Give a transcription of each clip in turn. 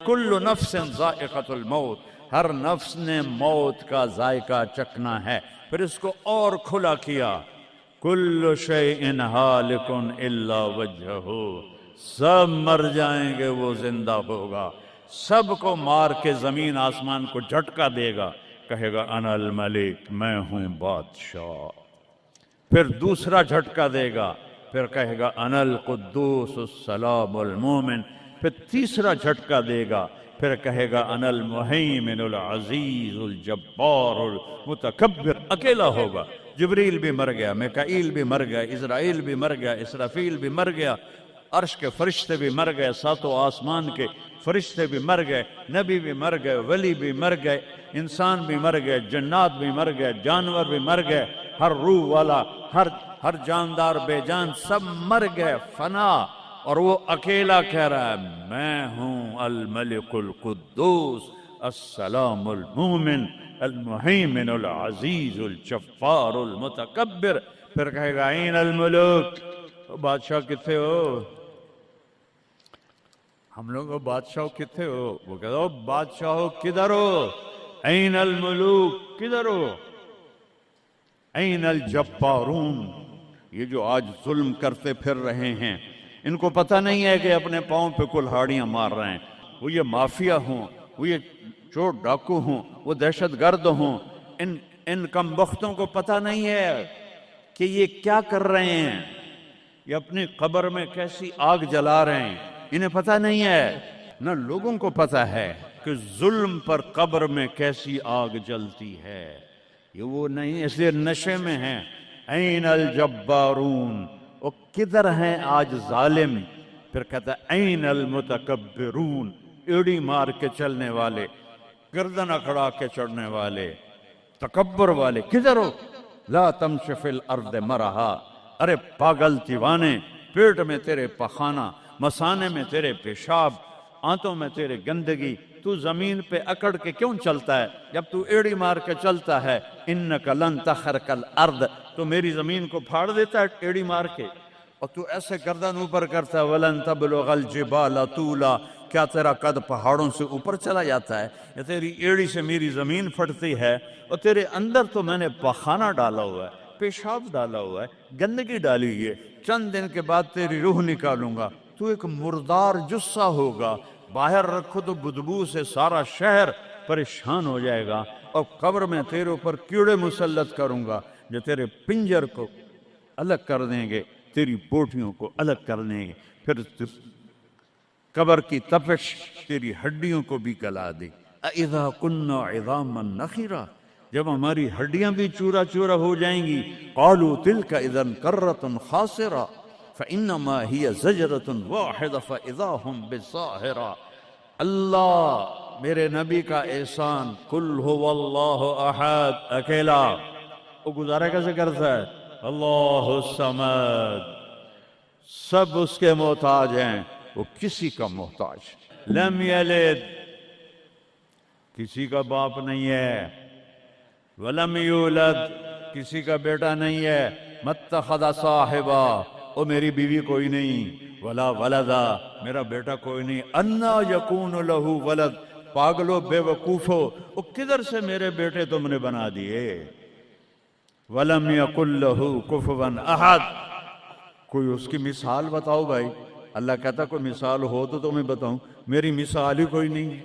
کل نفس ذائقۃ الموت، ہر نفس نے موت کا ذائقہ چکھنا ہے۔ پھر اس کو اور کھلا کیا، کل شیء ہالک الا وجہہ، سب مر جائیں گے وہ زندہ ہوگا، سب کو مار کے زمین آسمان کو جھٹکا دے گا، کہے گا انا الملک، میں ہوں بادشاہ۔ پھر دوسرا جھٹکا دے گا، پھر کہے گا انا القدوس السلام المومن، پھر تیسرا جھٹکا دے گا، پھر کہے گا انا المہیمن العزیز الجبار المتکبر۔ اکیلا ہوگا، جبریل بھی مر گیا، میکائیل بھی مر گیا، اسرائیل بھی مر گیا، اسرافیل بھی مر گیا، عرش کے فرشتے بھی مر گئے، ساتوں آسمان کے فرشتے بھی مر گئے، نبی بھی مر گئے، ولی بھی مر گئے، انسان بھی مر گئے، جنات بھی مر گئے، جانور بھی مر گئے، ہر روح والا، ہر جاندار بے جان سب مر گئے، فنا۔ اور وہ اکیلا کہہ رہا ہے میں ہوں الملک القدوس السلام المومن المہیمن العزیز الجبار المتکبر۔ پھر کہے گا این الملوک، بادشاہ کتنے ہو؟ ہم لوگ بادشاہ کتنے ہو؟ وہ کہتا ہو بادشاہ کدھر ہو؟ این الملوک، کدھر ہو؟ این الجبارون، یہ جو آج ظلم کرتے پھر رہے ہیں، ان کو پتہ نہیں ہے کہ اپنے پاؤں پہ کلہاڑیاں مار رہے ہیں، وہ یہ مافیا ہوں، وہ یہ چور ڈاکو ہوں، وہ دہشت گرد ہوں، ان کم بختوں کو پتہ نہیں ہے کہ یہ کیا کر رہے ہیں، یہ اپنی قبر میں کیسی آگ جلا رہے ہیں، انہیں پتہ نہیں ہے۔ نہ لوگوں کو پتہ ہے کہ ظلم پر قبر میں کیسی آگ جلتی ہے، یہ وہ نہیں، اس لیے نشے میں ہیں۔ این الجبارون، وہ کدھر ہیں آج ظالم؟ پھر کہتا ہے این المتکبرون، ایڑی مار کے چلنے والے، گردن اکھڑا کے چڑھنے والے، تکبر والے، کدھر ہو؟ لا تمش فی الارض مرحا، ارے پاگل دیوانے، پیٹ میں تیرے پخانہ، مثانے میں تیرے پیشاب، آنتوں میں تیرے گندگی، تو زمین پہ اکڑ کے کیوں چلتا ہے؟ جب تو ایڑی مار کے چلتا ہے، انک لن تخرق الارض، تو میری زمین کو پھاڑ دیتا ہے ایڑی مار کے، اور تو ایسے گردن اوپر کرتا ہے، ولن تبلغ الجبال طولا، کیا تیرا قد پہاڑوں سے اوپر چلا جاتا ہے؟ یا تیری ایڑی سے میری زمین پھٹتی ہے، اور تیرے اندر تو میں نے پخانہ ڈالا ہوا ہے، پیشاب ڈالا ہوا ہے، گندگی ڈالی ہوئی ہے، چند دن کے بعد تیری روح نکالوں گا، تو ایک مردار جثہ ہوگا، باہر رکھو تو بدبو سے سارا شہر پریشان ہو جائے گا، اور قبر میں تیرے اوپر کیڑے مسلط کروں گا جو تیرے پنجر کو الگ کر دیں گے، تیری بوٹیوں کو الگ کر دیں گے، پھر قبر کی تپش تیری ہڈیوں کو بھی گلا دے۔ اذا كنا عظاما نخرا، جب ہماری ہڈیاں بھی چورا چورا ہو جائیں گی، قالوا تلك اذا كرة خاسرة فانما هي زجرة واحدة فاذا هم بالساهرة۔ اللہ میرے نبی کا احسان، قل هو اللہ احد، اکیلا، وہ گزارا کیسے کرتا ہے؟ اللہ الصمد، سب اس کے محتاج ہیں، وہ کسی کا محتاج، لم یلد، کسی کا باپ نہیں ہے، ولم یولد، کسی کا بیٹا نہیں ہے، متخذ صاحبہ، او میری بیوی کوئی نہیں، ولا ولدا، میرا بیٹا کوئی نہیں، انا یکون لہ ولد، پاگلو بے وقوفو، او کدھر سے میرے بیٹے تم نے بنا دیے، ولم یکن لہ کفوا احد، کوئی اس کی مثال بتاؤ بھائی۔ اللہ کہتا کوئی مثال ہو تو تمہیں بتاؤں، میری مثال ہی کوئی نہیں،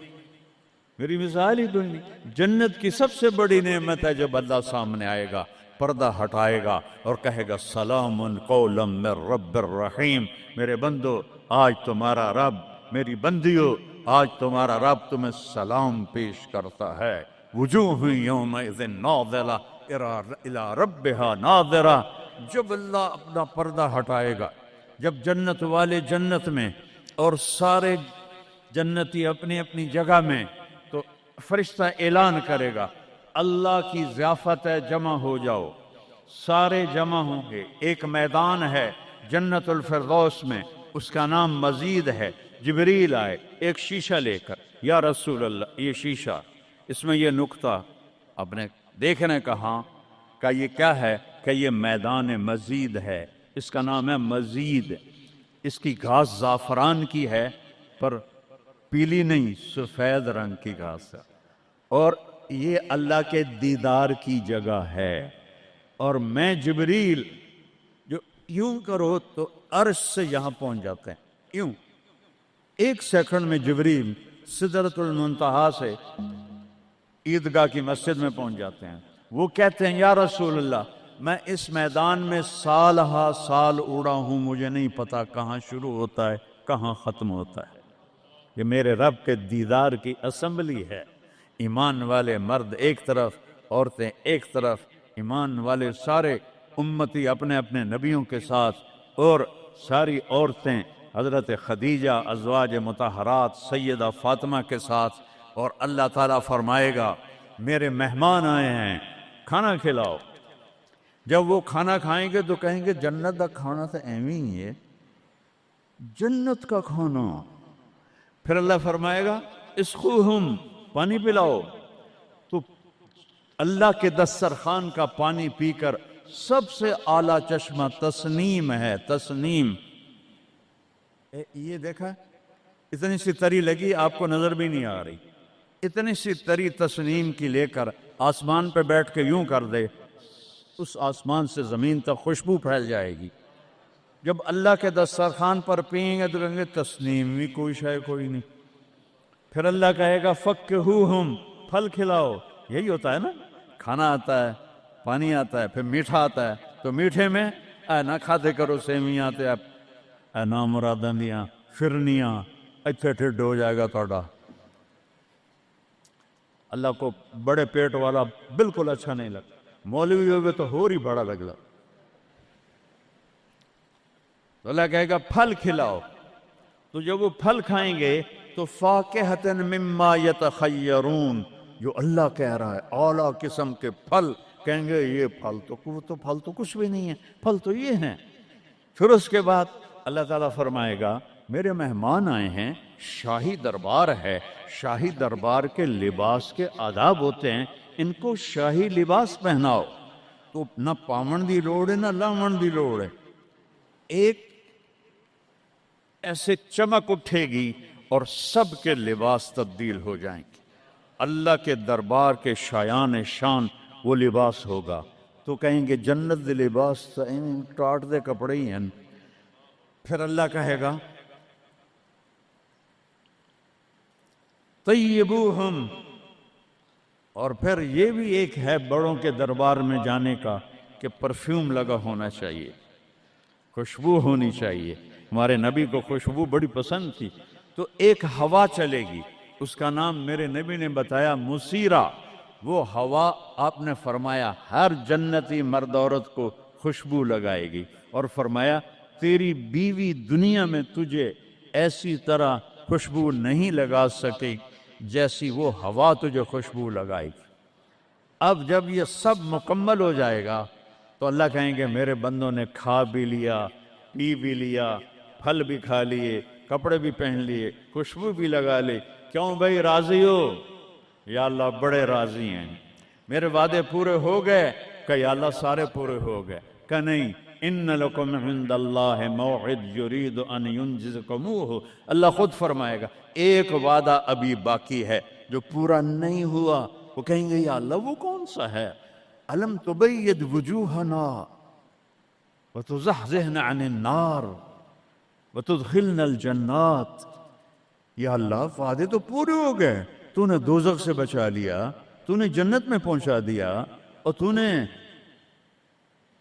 میری مثال ہی کوئی نہیں۔ جنت کی سب سے بڑی نعمت ہے جب اللہ سامنے آئے گا، پردہ ہٹائے گا اور کہے گا سلام قولا من رب الرحیم، میرے بندو آج تمہارا رب، میری بندیو آج تمہارا رب تمہیں سلام پیش کرتا ہے، وجوہ یومئذ ناظرہ الی ربہا ناظرہ۔ جب اللہ اپنا پردہ ہٹائے گا، جب جنت والے جنت میں اور سارے جنتی اپنی اپنی جگہ میں، تو فرشتہ اعلان کرے گا اللہ کی ضیافت ہے، جمع ہو جاؤ، سارے جمع ہوں گے، ایک میدان ہے جنت الفردوس میں، اس کا نام مزید ہے، جبریل آئے ایک شیشہ لے کر، یا رسول اللہ یہ شیشہ، اس میں یہ نقطہ آپ نے دیکھنے کہا کہ یہ کیا ہے، کہ یہ میدان مزید ہے، اس کا نام ہے مزید، اس کی گھاس زعفران کی ہے، پر پیلی نہیں، سفید رنگ کی گھاس ہے، اور یہ اللہ کے دیدار کی جگہ ہے۔ اور میں جبریل جو یوں کرو تو عرش سے یہاں پہنچ جاتے ہیں، یوں 1 سیکنڈ میں جبریل سدرۃ المنتہا سے عیدگاہ کی مسجد میں پہنچ جاتے ہیں۔ وہ کہتے ہیں یا رسول اللہ، میں اس میدان میں سال ہا سال اڑا ہوں، مجھے نہیں پتا کہاں شروع ہوتا ہے کہاں ختم ہوتا ہے۔ یہ میرے رب کے دیدار کی اسمبلی ہے، ایمان والے مرد ایک طرف، عورتیں ایک طرف، ایمان والے سارے امتی اپنے اپنے نبیوں کے ساتھ، اور ساری عورتیں حضرت خدیجہ ازواج مطہرات سیدہ فاطمہ کے ساتھ، اور اللہ تعالیٰ فرمائے گا میرے مہمان آئے ہیں کھانا کھلاؤ۔ جب وہ کھانا کھائیں گے تو کہیں گے جنت کا کھانا تو ایویں ہی ہے، جنت کا کھانا۔ پھر اللہ فرمائے گا اسقوہم، پانی پلاؤ، تو اللہ کے دسترخوان کا پانی پی کر سب سے اعلیٰ چشمہ تسنیم ہے، تسنیم۔ یہ دیکھا اتنی سی تری لگی آپ کو نظر بھی نہیں آ رہی، اتنی سی تری تسنیم کی لے کر آسمان پہ بیٹھ کے یوں کر دے، اس آسمان سے زمین تک خوشبو پھیل جائے گی۔ جب اللہ کے دسترخوان پر پئیں گے تو کہیں گے تسنیم بھی کوئی شے کوئی نہیں۔ پھر اللہ کہے گا فکہوہم، پھل کھلاؤ۔ یہی ہوتا ہے نا، کھانا آتا ہے، پانی آتا ہے، پھر میٹھا آتا ہے، تو میٹھے میں اے نہ کھاتے کرو سیویاں تے اے نامراداں دیاں فرنیاں، اتھے ٹھڈ ہو جائے گا تہاڈا۔ اللہ کو بڑے پیٹ والا بالکل اچھا نہیں لگتا، مولوی ہوگے تو اور ہی بڑا لگتا۔ تو اللہ کہے گا پھل کھلاؤ، تو جب وہ پھل کھائیں گے تو فاکہۃ مما یتخیرون، جو اللہ کہہ رہا ہے اعلیٰ قسم کے پھل، کہیں گے یہ پھل تو کچھ بھی نہیں ہے، پھل تو یہ ہیں۔ پھر اس کے بعد اللہ تعالیٰ فرمائے گا میرے مہمان آئے ہیں، شاہی دربار ہے، شاہی دربار کے لباس کے آداب ہوتے ہیں، ان کو شاہی لباس پہناؤ۔ تو نہ پاون دی لوڑ ہے نہ لاون دی لوڑ ہے، ایک ایسے چمک اٹھے گی اور سب کے لباس تبدیل ہو جائیں گے۔ اللہ کے دربار کے شایان شان وہ لباس ہوگا، تو کہیں گے جنت دے لباس ٹاٹ دے کپڑے ہی ہیں۔ پھر اللہ کہے گا طیبوہم، اور پھر یہ بھی ایک ہے بڑوں کے دربار میں جانے کا کہ پرفیوم لگا ہونا چاہیے، خوشبو ہونی چاہیے۔ ہمارے نبی کو خوشبو بڑی پسند تھی، تو ایک ہوا چلے گی، اس کا نام میرے نبی نے بتایا مسیرہ۔ وہ ہوا آپ نے فرمایا ہر جنتی مرد عورت کو خوشبو لگائے گی، اور فرمایا تیری بیوی دنیا میں تجھے ایسی طرح خوشبو نہیں لگا سکی جیسی وہ ہوا تجھے خوشبو لگائے گی۔ اب جب یہ سب مکمل ہو جائے گا تو اللہ کہیں گے میرے بندوں نے کھا بھی لیا، پی بھی لیا، پھل بھی کھا لیے، کپڑے بھی پہن لیے، خوشبو بھی لگا لی، کیوں بھائی راضی ہو؟ یا اللہ بڑے راضی ہیں، میرے وعدے پورے ہو گئے؟ کہ یا اللہ سارے پورے ہو گئے۔ کہ نہیں، ان لکم عند اللہ موعد یرید ان ینجزکموہ، اللہ خود فرمائے گا ایک وعدہ ابھی باقی ہے جو پورا نہیں ہوا۔ وہ کہیں گے یا اللہ وہ کون سا ہے؟ الم تبید وجوہنا وتزحزحنا عن النار وتدخلنا الجنات۔ یا اللہ وعدے تو پورے ہو گئے، تو نے دوزخ سے بچا لیا، تو نے جنت میں پہنچا دیا، اور تو نے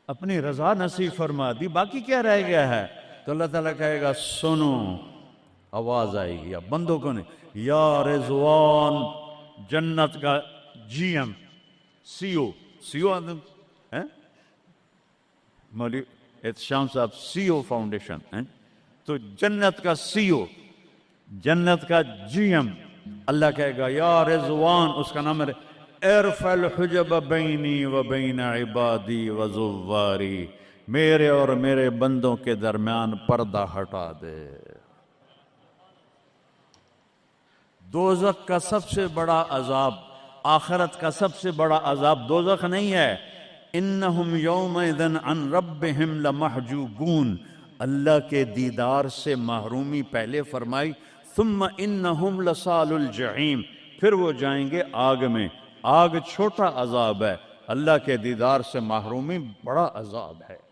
اپنی رضا نصیب فرما دی، باقی کیا رہ گیا ہے؟ تو اللہ تعالیٰ کہے گا سنو، آواز آئے گی اب بندوں کو نہیں، یا رضوان، جنت کا جی ایم سی او مولوی احتشام صاحب سی او فاؤنڈیشن، تو جنت کا سی او، جنت کا جی ایم، اللہ کہے گا یا رضوان، اس کا نام ہے ارفع الحجب بینی و بین عبادی و زواری، میرے اور میرے بندوں کے درمیان پردہ ہٹا دے۔ دوزخ کا سب سے بڑا عذاب، آخرت کا سب سے بڑا عذاب دوزخ نہیں ہے، انہم یومئذ عن ربہم لمحجوبون، اللہ کے دیدار سے محرومی پہلے فرمائی، ثم انہم لصال الجحیم، پھر وہ جائیں گے آگ میں۔ آگ چھوٹا عذاب ہے، اللہ کے دیدار سے محرومی بڑا عذاب ہے۔